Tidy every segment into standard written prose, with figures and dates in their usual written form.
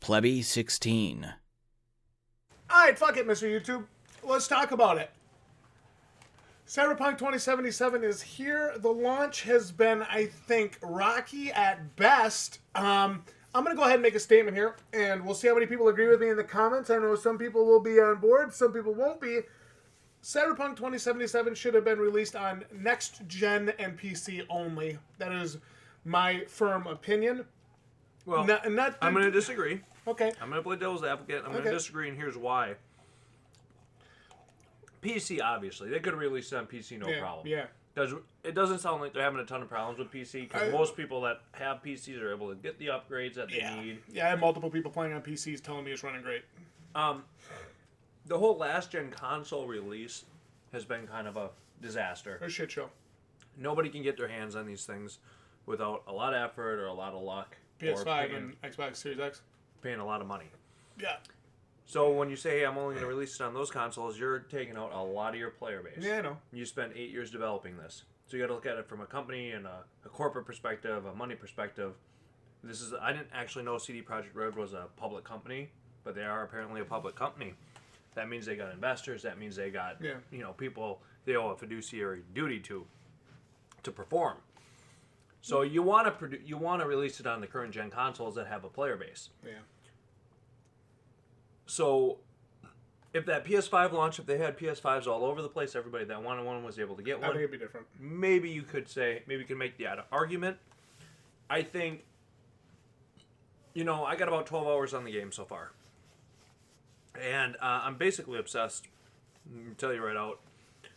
Plebby16. Alright, fuck it, Mr. YouTube. Let's talk about it. Cyberpunk 2077 is here. The launch has been, I think, rocky at best. I'm going to go ahead and make a statement here, and we'll see how many people agree with me in the comments. I know some people will be on board, some people won't be. Cyberpunk 2077 should have been released on next gen and PC only. That is my firm opinion. Well, I'm going to disagree. Okay. I'm going to play devil's advocate. I'm going to disagree, and here's why. PC, obviously. They could have released it on PC, no problem. Yeah. Because it doesn't sound like they're having a ton of problems with PC, because most people that have PCs are able to get the upgrades that they need. Yeah, I have multiple people playing on PCs telling me it's running great. The whole last-gen console release has been kind of a disaster. A shit show. Nobody can get their hands on these things without a lot of effort or a lot of luck. PS5 and Xbox Series X. Paying a lot of money. Yeah. So when you say, hey, I'm only going to release it on those consoles, you're taking out a lot of your player base. Yeah, I know. You spent 8 years developing this. So you got to look at it from a company and a corporate perspective, a money perspective. I didn't actually know CD Projekt Red was a public company, but they are apparently a public company. That means they got investors. That means they got people they owe a fiduciary duty to perform. So you want to release it on the current gen consoles that have a player base. Yeah. So if that PS5 launched, if they had PS5s all over the place, everybody that wanted one was able to get one. I think it'd be different. Maybe you could make the argument. I think, I got about 12 hours on the game so far. And I'm basically obsessed. I'll tell you right out.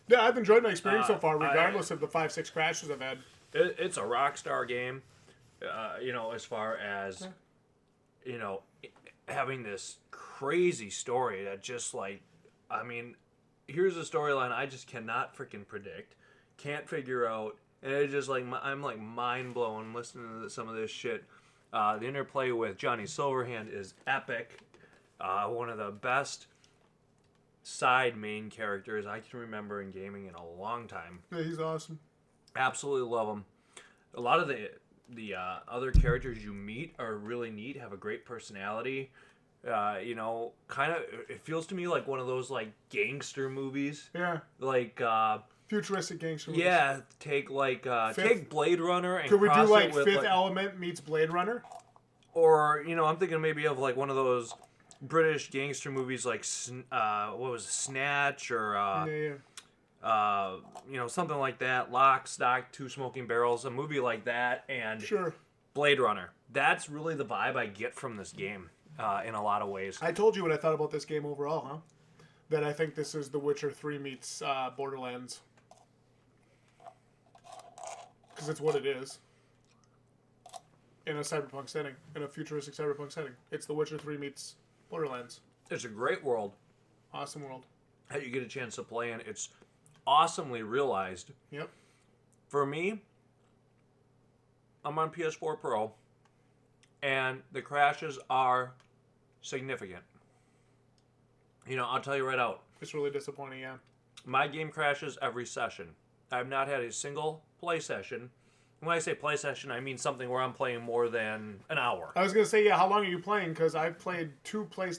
Yeah, I've enjoyed my experience so far, regardless of the 5-6 crashes I've had. It's a Rockstar game, as far as, having this crazy story that just here's a storyline I just cannot freaking predict, can't figure out, and it's just I'm mind blown listening to some of this shit. The interplay with Johnny Silverhand is epic. One of the best side main characters I can remember in gaming in a long time. Yeah, he's awesome. Absolutely love him. A lot of the other characters you meet are really neat, have a great personality. It feels to me like one of those gangster movies. Yeah. Futuristic gangster movies. Yeah, take Blade Runner and could we cross do it with Fifth Element meets Blade Runner? Or I'm thinking maybe of one of those British gangster movies what was it, Snatch or something like that. Lock, Stock, Two Smoking Barrels, a movie like that, and sure. Blade Runner. That's really the vibe I get from this game in a lot of ways. I told you what I thought about this game overall, huh? That I think this is The Witcher 3 meets Borderlands. Because it's what it is. In a cyberpunk setting. In a futuristic cyberpunk setting. It's The Witcher 3 meets Borderlands. It's a great world. Awesome world. That you get a chance to play in. It's awesomely realized. Yep. For me, I'm on PS4 Pro, and the crashes are significant. I'll tell you right out. It's really disappointing, yeah. My game crashes every session. I've not had a single play session. When I say play session, I mean something where I'm playing more than an hour. I was going to say, yeah, how long are you playing? Because I've played 2 play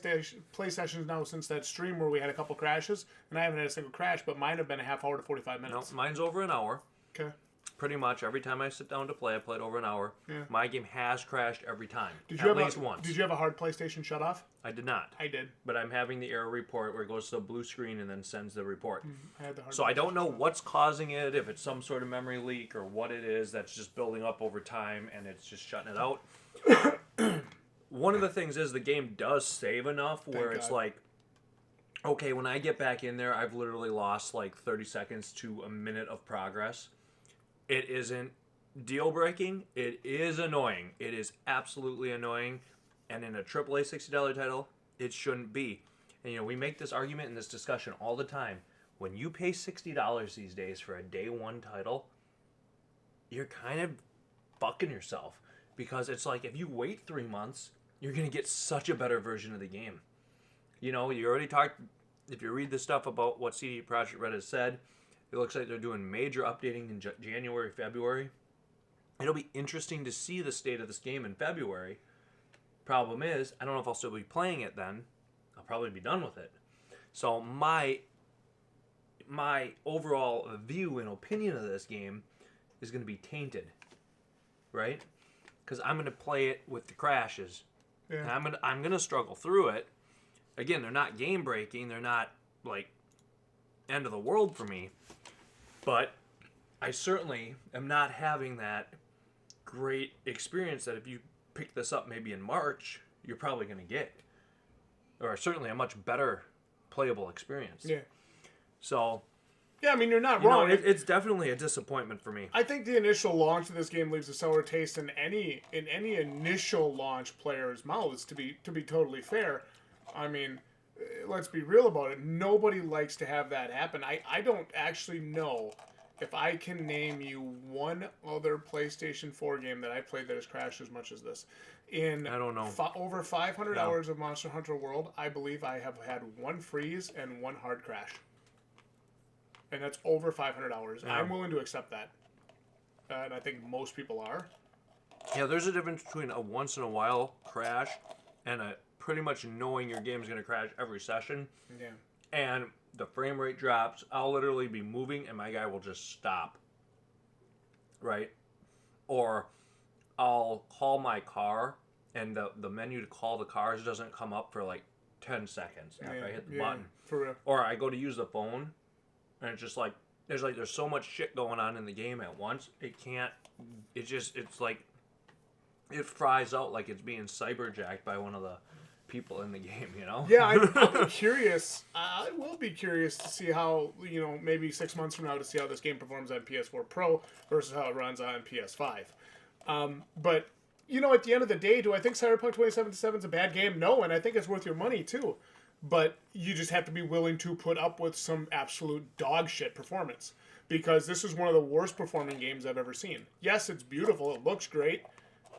sessions now since that stream where we had a couple crashes, and I haven't had a single crash, but mine have been a half hour to 45 minutes. No, mine's over an hour. Okay. Pretty much every time I sit down to play, I played over an hour. Yeah. My game has crashed every time. At least once. Did you have a hard PlayStation shut off? I did not. I did. But I'm having the error report where it goes to the blue screen and then sends the report. I had the hard So I don't know what's causing it, if it's some sort of memory leak or what it is that's just building up over time and it's just shutting it out. One of the things is the game does save enough where it's okay, when I get back in there, I've literally lost 30 seconds to a minute of progress. It isn't deal-breaking. It is annoying. It is absolutely annoying. And in a AAA $60 title, it shouldn't be. And, we make this argument and this discussion all the time. When you pay $60 these days for a day one title, you're kind of fucking yourself. Because it's if you wait 3 months, you're going to get such a better version of the game. You already talked, if you read the stuff about what CD Projekt Red has said, it looks like they're doing major updating in January, February. It'll be interesting to see the state of this game in February. Problem is, I don't know if I'll still be playing it then. I'll probably be done with it. So my overall view and opinion of this game is going to be tainted, right? Because I'm going to play it with the crashes. Yeah. And I'm gonna struggle through it. Again, they're not game breaking. They're not like end of the world for me. But I certainly am not having that great experience that if you pick this up maybe in March, you're probably gonna get, or certainly a much better playable experience. Yeah. So. Yeah, I mean, you're not wrong. It's definitely a disappointment for me. I think the initial launch of this game leaves a sour taste in any initial launch player's mouths. To be totally fair, I mean, let's be real about it. Nobody likes to have that happen. I don't actually know if I can name you one other PlayStation 4 game that I played that has crashed as much as this. In I don't know. Over 500 hours of Monster Hunter World, I believe I have had one freeze and one hard crash. And that's over 500 hours. Yeah. I'm willing to accept that. And I think most people are. Yeah, there's a difference between a once-in-a-while crash and a pretty much knowing your game's going to crash every session. Yeah. And the frame rate drops. I'll literally be moving and my guy will just stop. Right? Or I'll call my car and the menu to call the cars doesn't come up for like 10 seconds after I hit the button. For real. Or I go to use the phone. And it's just like there's so much shit going on in the game at once. It's like it fries out like it's being cyberjacked by one of the people in the game, you know? Yeah, I'll be curious. I will be curious to see how, maybe 6 months from now to see how this game performs on PS4 Pro versus how it runs on PS5. But, at the end of the day, do I think Cyberpunk 2077 is a bad game? No, and I think it's worth your money, too. But you just have to be willing to put up with some absolute dog shit performance. Because this is one of the worst performing games I've ever seen. Yes, it's beautiful. It looks great.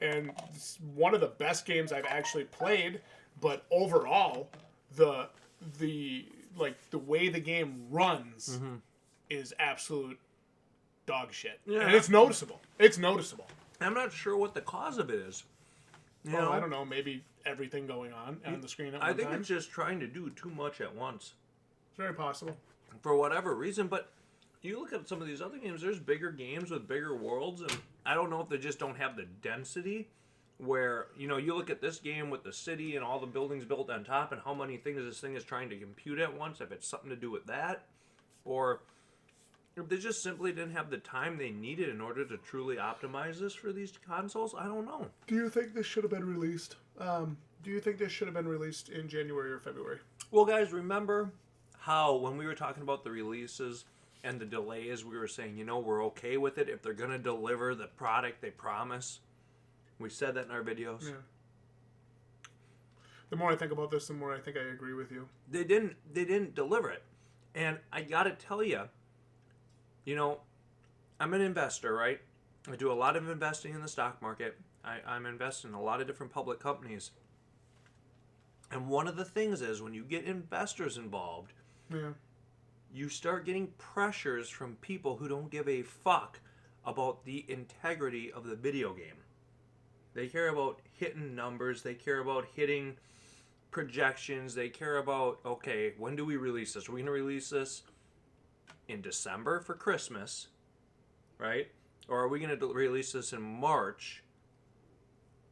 And it's one of the best games I've actually played. But overall, the way the game runs is absolute dog shit. Yeah. And it's noticeable. It's noticeable. I'm not sure what the cause of it is. I don't know. Maybe everything going on the screen at one time. I think it's just trying to do too much at once. It's very possible. For whatever reason, but you look at some of these other games, there's bigger games with bigger worlds, and I don't know if they just don't have the density where, you look at this game with the city and all the buildings built on top and how many things this thing is trying to compute at once, if it's something to do with that, or if they just simply didn't have the time they needed in order to truly optimize this for these consoles. I don't know. Do you think this should have been released? In January or February? Well, guys, remember how when we were talking about the releases and the delays, we were saying, we're okay with it if they're going to deliver the product they promise. We said that in our videos. Yeah. The more I think about this, the more I think I agree with you. They didn't deliver it. And I got to tell you, I'm an investor, right? I do a lot of investing in the stock market. I'm investing in a lot of different public companies. And one of the things is when you get investors involved, you start getting pressures from people who don't give a fuck about the integrity of the video game. They care about hitting numbers. They care about hitting projections. They care about, okay, when do we release this? Are we going to release this in December for Christmas, right? Or are we going to release this in March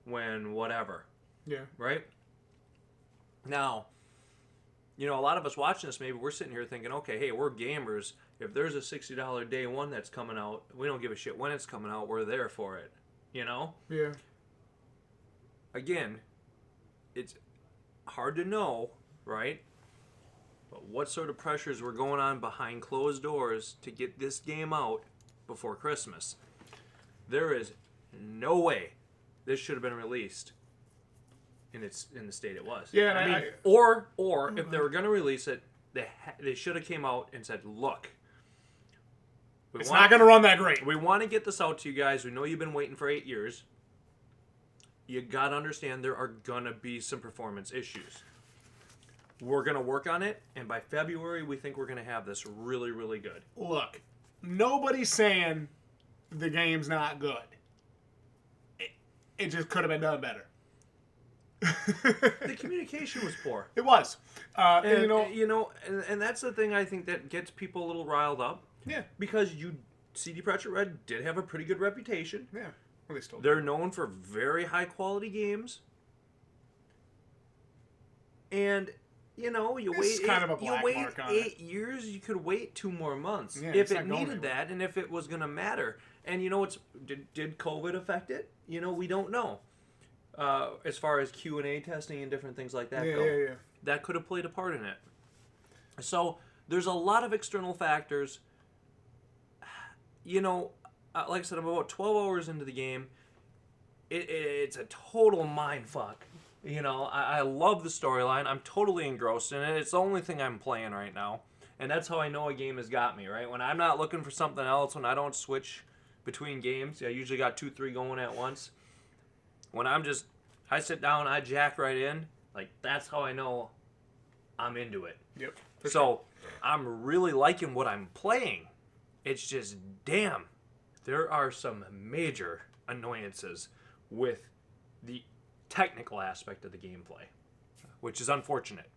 when whatever? Yeah. Right? Now, a lot of us watching this, maybe we're sitting here thinking, okay, hey, we're gamers. If there's a $60 day one that's coming out, we don't give a shit when it's coming out. We're there for it. Yeah. Again, it's hard to know, right? But what sort of pressures were going on behind closed doors to get this game out before Christmas? There is no way this should have been released in the state it was. Yeah, I mean, or if they were going to release it, they should have came out and said, "Look, it's not going to run that great. We want to get this out to you guys. We know you've been waiting for 8 years. You got to understand there are going to be some performance issues. We're going to work on it, and by February, we think we're going to have this really, really good." Look, nobody's saying the game's not good. It just could have been done better. The communication was poor. It was. And, and that's the thing I think that gets people a little riled up. Yeah. Because CD Projekt Red did have a pretty good reputation. Yeah. Well, they still do. They're known for very high quality games. And you wait. Kind of a black you wait mark on 8 years. You could wait 2 more months if it needed that, and if it was going to matter. And did COVID affect it? We don't know. As far as Q&A testing and different things like that go, yeah. that could have played a part in it. So there's a lot of external factors. Like I said, I'm about 12 hours into the game. It's a total mind fuck. I love the storyline. I'm totally engrossed in it. It's the only thing I'm playing right now. And that's how I know a game has got me, right? When I'm not looking for something else, when I don't switch between games, I usually got 2, 3 going at once. When I sit down, I jack right in, that's how I know I'm into it. Yep. So I'm really liking what I'm playing. It's just, damn, there are some major annoyances with the technical aspect of the gameplay, which is unfortunate.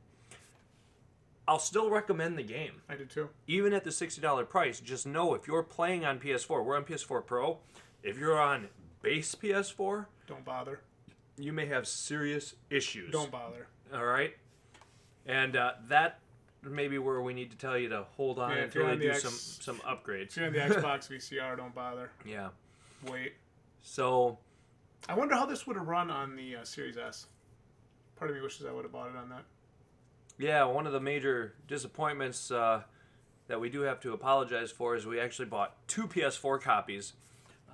I'll still recommend the game. I do too. Even at the $60 price, just know if you're playing on PS4, we're on PS4 Pro, if you're on base PS4, don't bother. You may have serious issues. Don't bother. All right? And that may be where we need to tell you to hold on until they do some upgrades. If you're on the Xbox VCR, don't bother. Yeah. Wait. So I wonder how this would have run on the Series S. Part of me wishes I would have bought it on that. Yeah, one of the major disappointments that we do have to apologize for is we actually bought 2 PS4 copies,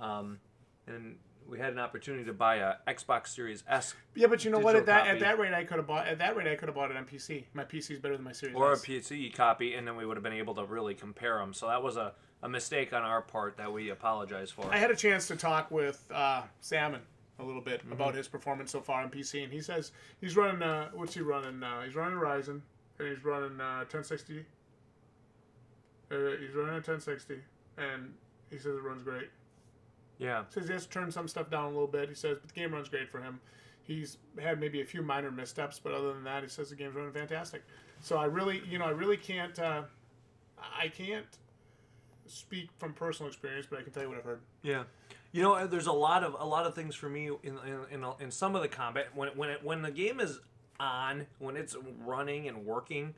and we had an opportunity to buy a Xbox Series S. Yeah, but you know what? At copy. that rate, I could have bought. At that rate, I could have bought it on PC. My PC is better than my Series or S. a PC copy, and then we would have been able to really compare them. So that was a mistake on our part that we apologize for. I had a chance to talk with Salmon a little bit about his performance so far on PC, and he says he's running. What's he running? He's running Ryzen, and he's running 1060. He's running a 1060, and he says it runs great. Yeah. He says he has to turn some stuff down a little bit. He says, but the game runs great for him. He's had maybe a few minor missteps, but other than that, he says the game's running fantastic. So I really can't. I can't speak from personal experience, but I can tell you what I've heard. Yeah. There's a lot of things for me in some of the combat when the game is on, when it's running and working,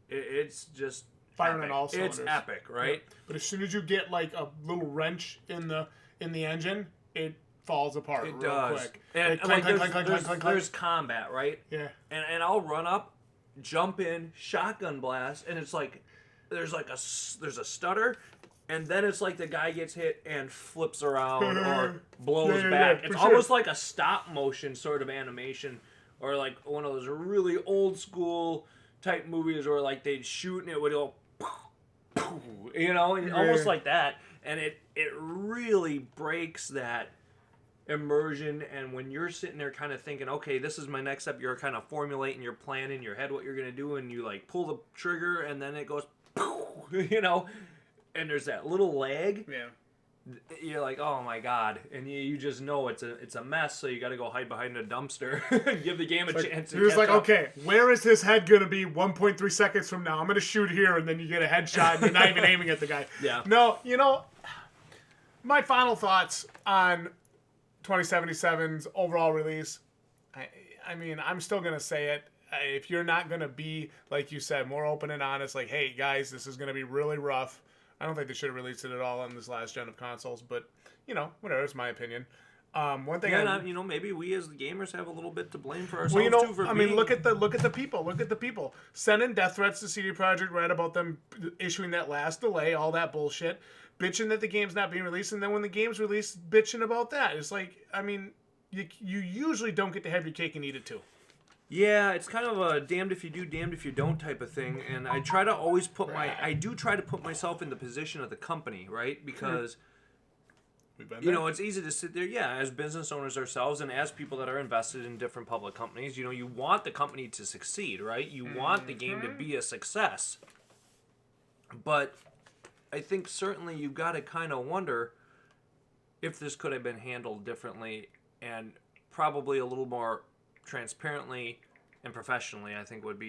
it's just firing on all cylinders. It's epic, right? Yeah. But as soon as you get like a little wrench in the engine, it falls apart real quick. And there's combat, right? Yeah. And I'll run up, jump in, shotgun blast, and it's like there's a stutter. And then it's like the guy gets hit and flips around or blows back. It's almost like a stop motion sort of animation, or like one of those really old school type movies where like they'd shoot and it would go, almost like that. And it really breaks that immersion. And when you're sitting there kind of thinking, okay, this is my next step, you're kind of formulating your plan in your head what you're gonna do, and you like pull the trigger and then it goes, and there's that little lag. Yeah. You're like, oh my god, and you just know it's a mess. So you got to go hide behind a dumpster, give the game a chance. You're just like, okay, where is his head gonna be 1.3 seconds from now? I'm gonna shoot here, and then you get a headshot, and you're not even aiming at the guy. Yeah. No, my final thoughts on 2077's overall release. I mean, I'm still gonna say it. If you're not gonna be, like you said, more open and honest, like, hey guys, this is gonna be really rough. I don't think they should have released it at all on this last gen of consoles, but whatever. It's my opinion. One thing, maybe we as the gamers have a little bit to blame for ourselves too. Look at the people. Look at the people sending death threats to CD Projekt Red about them issuing that last delay, all that bullshit, bitching that the game's not being released, and then when the game's released, bitching about that. It's like, I mean, you usually don't get to have your cake and eat it too. Yeah, it's kind of a damned if you do, damned if you don't type of thing, and I try to always I do try to put myself in the position of the company, right? Because it's easy to sit there, as business owners ourselves, and as people that are invested in different public companies, you want the company to succeed, right? You want the game to be a success. But I think certainly you've got to kind of wonder if this could have been handled differently and probably a little more transparently and professionally, I think would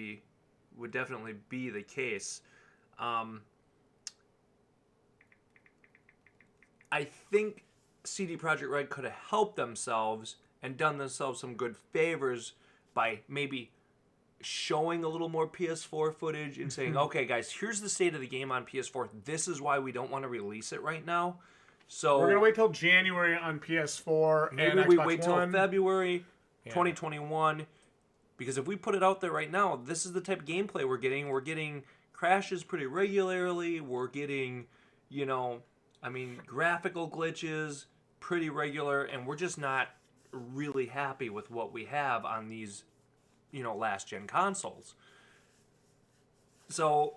definitely be the case. I think CD Projekt Red could have helped themselves and done themselves some good favors by maybe showing a little more PS4 footage and saying, okay, guys, here's the state of the game on PS4. This is why we don't want to release it right now. So we're going to wait till January on PS4 maybe and Xbox we wait till One. February 2021. Because if we put it out there right now, this is the type of gameplay we're getting. We're getting crashes pretty regularly. We're getting, graphical glitches pretty regular. And we're just not really happy with what we have on these, last-gen consoles. So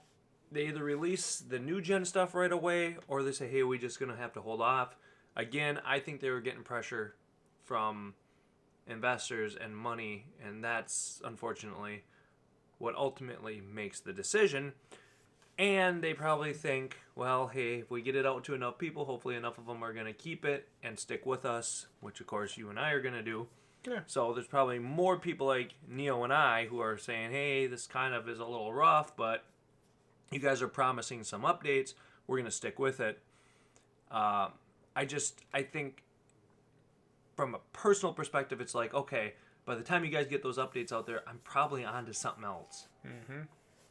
they either release the new-gen stuff right away, or they say, hey, we're just going to have to hold off. Again, I think they were getting pressure from investors and money, and that's unfortunately what ultimately makes the decision. And they probably think, well, hey, if we get it out to enough people, hopefully enough of them are going to keep it and stick with us, which of course you and I are going to do. Yeah. So there's probably more people like Neo and I who are saying, hey, this kind of is a little rough, but you guys are promising some updates. We're going to stick with it. I think from a personal perspective, it's like, okay, by the time you guys get those updates out there, I'm probably on to something else. Mm-hmm.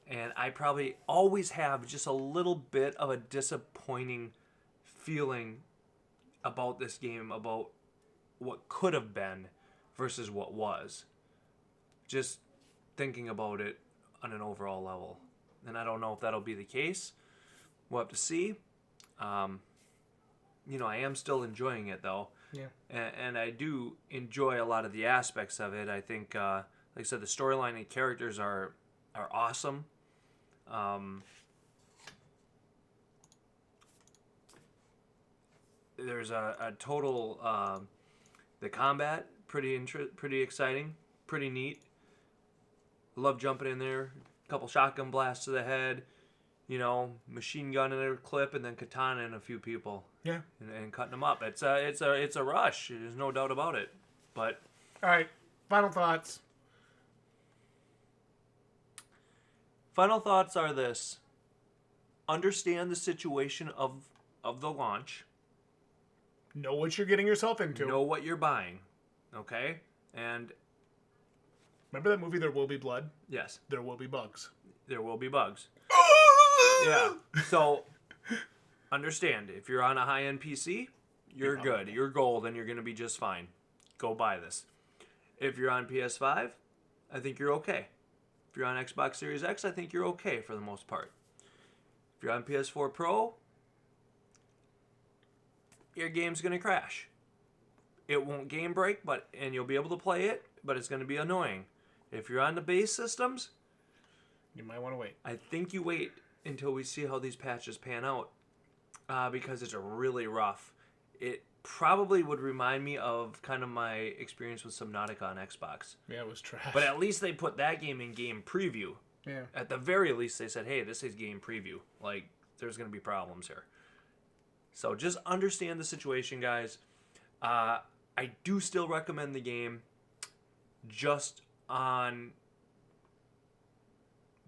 And I probably always have just a little bit of a disappointing feeling about this game, about what could have been versus what was. Just thinking about it on an overall level. And I don't know if that'll be the case. We'll have to see. I am still enjoying it, though. Yeah. And I do enjoy a lot of the aspects of it. I think, like I said, the storyline and characters are awesome. There's a total... the combat, pretty exciting, pretty neat. Love jumping in there. A couple shotgun blasts to the head. Machine gun in a clip, and then katana in a few people. Yeah. And cutting them up. It's a rush. There's no doubt about it. But all right, final thoughts. Final thoughts are this: understand the situation of the launch. Know what you're getting yourself into. Know what you're buying. Okay, and remember that movie There Will Be Blood? Yes. There will be bugs. There will be bugs. Yeah. So, understand, if you're on a high-end PC, you're good. You're gold, and you're going to be just fine. Go buy this. If you're on PS5, I think you're okay. If you're on Xbox Series X, I think you're okay for the most part. If you're on PS4 Pro, your game's going to crash. It won't game break, and you'll be able to play it, but it's going to be annoying. If you're on the base systems, you might want to wait. I think you wait until we see how these patches pan out, because it's really rough. It probably would remind me of kind of my experience with Subnautica on Xbox. Yeah, it was trash. But at least they put that game in game preview. Yeah. At the very least, they said, hey, this is game preview. Like, there's going to be problems here. So just understand the situation, guys. I do still recommend the game just on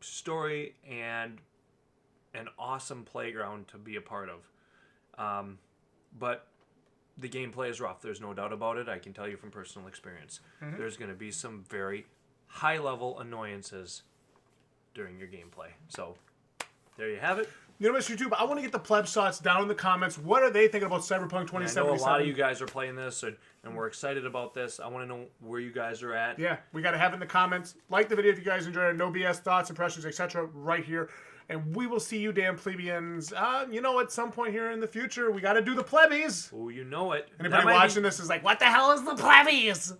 story and an awesome playground to be a part of. But the gameplay is rough. There's no doubt about it. I can tell you from personal experience. Mm-hmm. There's going to be some very high-level annoyances during your gameplay. So there you have it. Mr. YouTube, I want to get the Plebs thoughts down in the comments. What are they thinking about Cyberpunk 2077? I know a lot of you guys are playing this, and we're excited about this. I want to know where you guys are at. Yeah, we got to have it in the comments. Like the video if you guys enjoyed it. No BS thoughts, impressions, etc. right here. And we will see you damn plebeians. At some point here in the future, we got to do the Plebbies. Oh, you know it. Anybody watching this is like, what the hell is the Plebbies?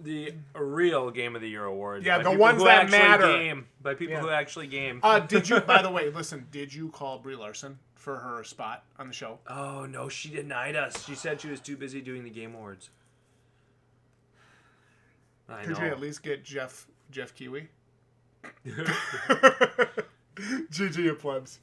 The real Game of the Year awards. Yeah, the ones that matter. By people who actually game. Did you, by the way, did you call Brie Larson for her spot on the show? Oh, no, she denied us. She said she was too busy doing the Game Awards. Could you at least get Jeff Kiwi? GG, Plebs.